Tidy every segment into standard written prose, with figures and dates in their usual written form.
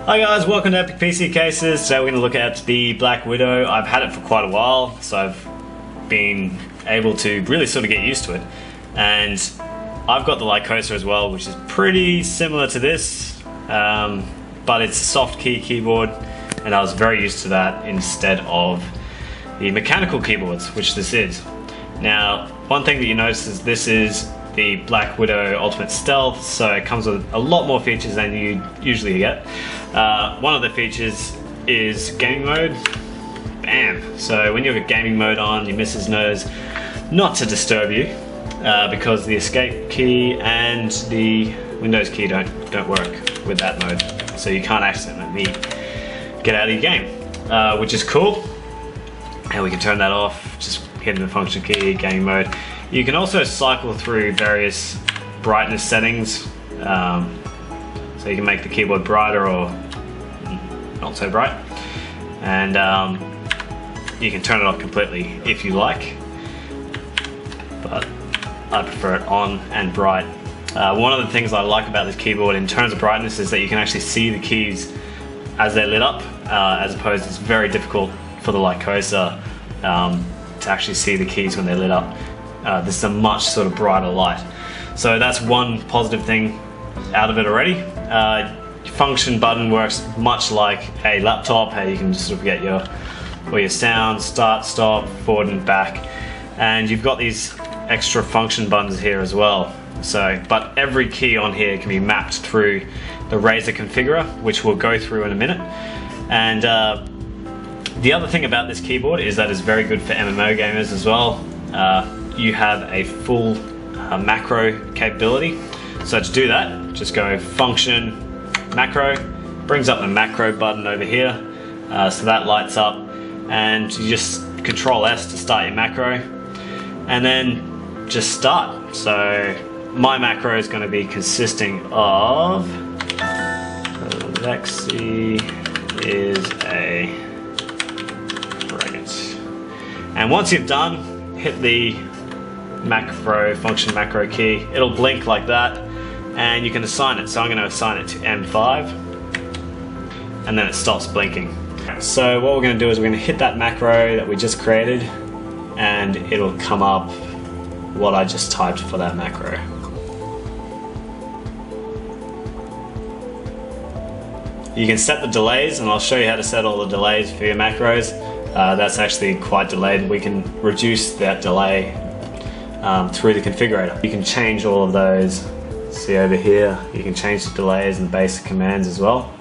Hi guys, welcome to Epic PC Cases. Today we're going to look at the BlackWidow. I've had it for quite a while, so I've been able to really sort of get used to it. And I've got the Lycosa as well, which is pretty similar to this, but it's a soft key keyboard, and I was very used to that instead of the mechanical keyboards, which this is. Now, one thing that you notice is this is the BlackWidow Ultimate Stealth, so it comes with a lot more features than you usually get. One of the features is gaming mode. Bam! So when you have a gaming mode on, your missus knows not to disturb you because the escape key and the Windows key don't work with that mode, so you can't accidentally get out of your game, which is cool. And we can turn that off, just hitting the function key, gaming mode. You can also cycle through various brightness settings, so you can make the keyboard brighter or not so bright, and you can turn it off completely if you like, but I prefer it on and bright. One of the things I like about this keyboard in terms of brightness is that you can actually see the keys as they're lit up, as opposed to it's very difficult for the Lycosa to actually see the keys when they're lit up. This is a much sort of brighter light. So that's one positive thing out of it already. Function button works much like a laptop, how you can just sort of get all your sounds, start, stop, forward and back. And you've got these extra function buttons here as well. So, but every key on here can be mapped through the Razer configurer, which we'll go through in a minute. And the other thing about this keyboard is that it's very good for MMO gamers as well. You have a full macro capability. So to do that, just go function, macro, brings up the macro button over here. So that lights up, and you just Control S to start your macro, and then just start. So my macro is going to be consisting of, Lexi is a frigate. And once you've done, hit the macro, function macro key, it'll blink like that, and you can assign it. So I'm going to assign it to M5, and then it stops blinking. So what we're going to do is we're going to hit that macro that we just created, and it'll come up what I just typed for that macro. You can set the delays, and I'll show you how to set all the delays for your macros. That's actually quite delayed. We can reduce that delay through the configurator. You can change all of those. See over here, you can change the delays and basic commands as well.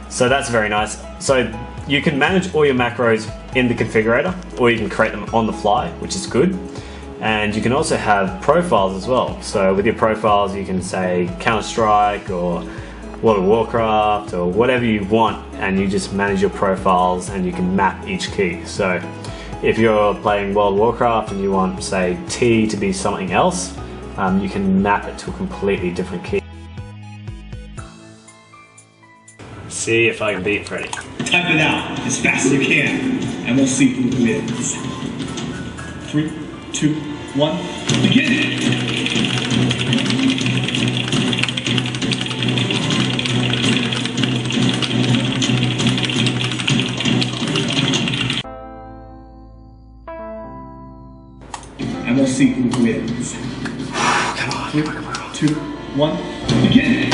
So that's very nice. So you can manage all your macros in the configurator, or you can create them on the fly, which is good. And you can also have profiles as well. So with your profiles, you can say Counter-Strike or World of Warcraft or whatever you want, and you just manage your profiles and you can map each key. So if you're playing World of Warcraft and you want, say, T to be something else, you can map it to a completely different key. See if I can beat Freddy. Type it out as fast as you can, and we'll see who wins. 3, 2, 1, begin! And we'll see who wins. Come on, 3, 2, 1, begin!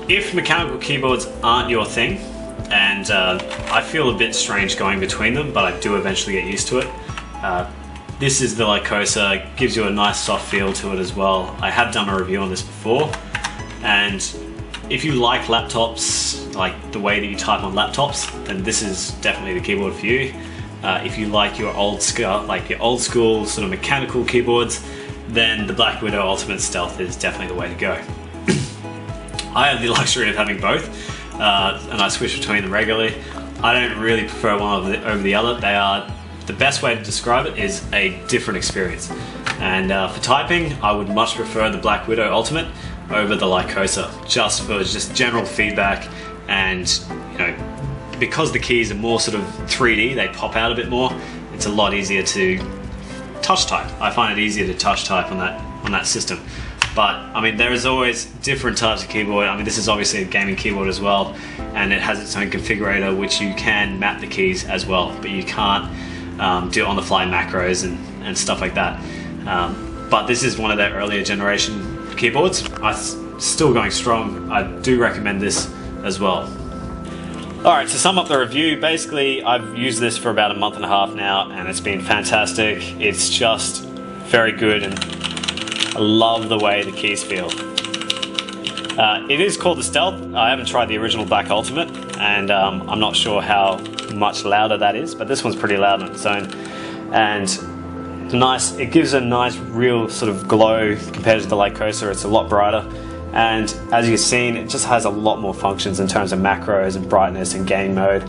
If mechanical keyboards aren't your thing, and I feel a bit strange going between them, but I do eventually get used to it. This is the Lycosa, gives you a nice soft feel to it as well. I have done a review on this before, and if you like laptops, like the way that you type on laptops, then this is definitely the keyboard for you. If you like your old school sort of mechanical keyboards, then the BlackWidow Ultimate Stealth is definitely the way to go. I have the luxury of having both, and I switch between them regularly. I don't really prefer one over the other. They are, the best way to describe it is a different experience. And for typing, I would much prefer the BlackWidow Ultimate over the Lycosa, just for just general feedback, and you know, because the keys are more sort of 3D, they pop out a bit more. It's a lot easier to touch type. I find it easier to touch type on that system. But I mean, there is always different types of keyboard. I mean, this is obviously a gaming keyboard as well, and it has its own configurator which you can map the keys as well, but you can't do on-the-fly macros and stuff like that. But this is one of their earlier generation keyboards. Still going strong. I do recommend this as well. Alright, to sum up the review, basically I've used this for about a month and a half now, and it's been fantastic. It's just very good, and I love the way the keys feel. It is called the Stealth. I haven't tried the original Black Ultimate, and I'm not sure how much louder that is, but this one's pretty loud on its own. And it's nice. It gives a nice, real sort of glow compared to the Lycosa. It's a lot brighter, and as you've seen, it just has a lot more functions in terms of macros and brightness and game mode,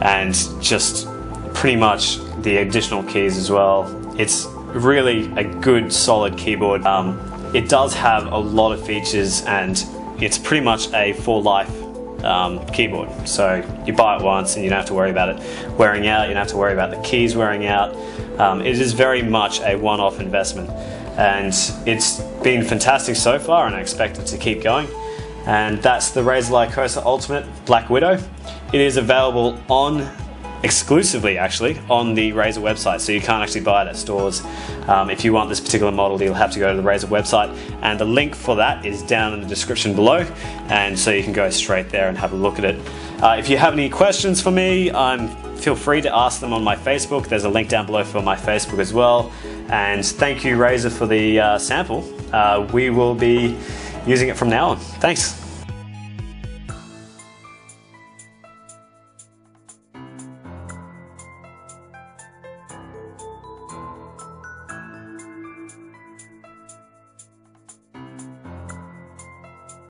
and just pretty much the additional keys as well. It's really a good solid keyboard. It does have a lot of features, and it's pretty much a for life keyboard. So you buy it once and you don't have to worry about it wearing out, you don't have to worry about the keys wearing out. It is very much a one-off investment, and it's been fantastic so far, and I expect it to keep going. And that's the Razer Lycosa Ultimate BlackWidow. It is available exclusively actually on the Razer website, so you can't actually buy it at stores. If you want this particular model, you'll have to go to the Razer website, and the link for that is down in the description below, and so you can go straight there and have a look at it. If you have any questions for me, feel free to ask them on my Facebook. There's a link down below for my Facebook as well. And thank you, Razer, for the sample. We will be using it from now on. Thanks.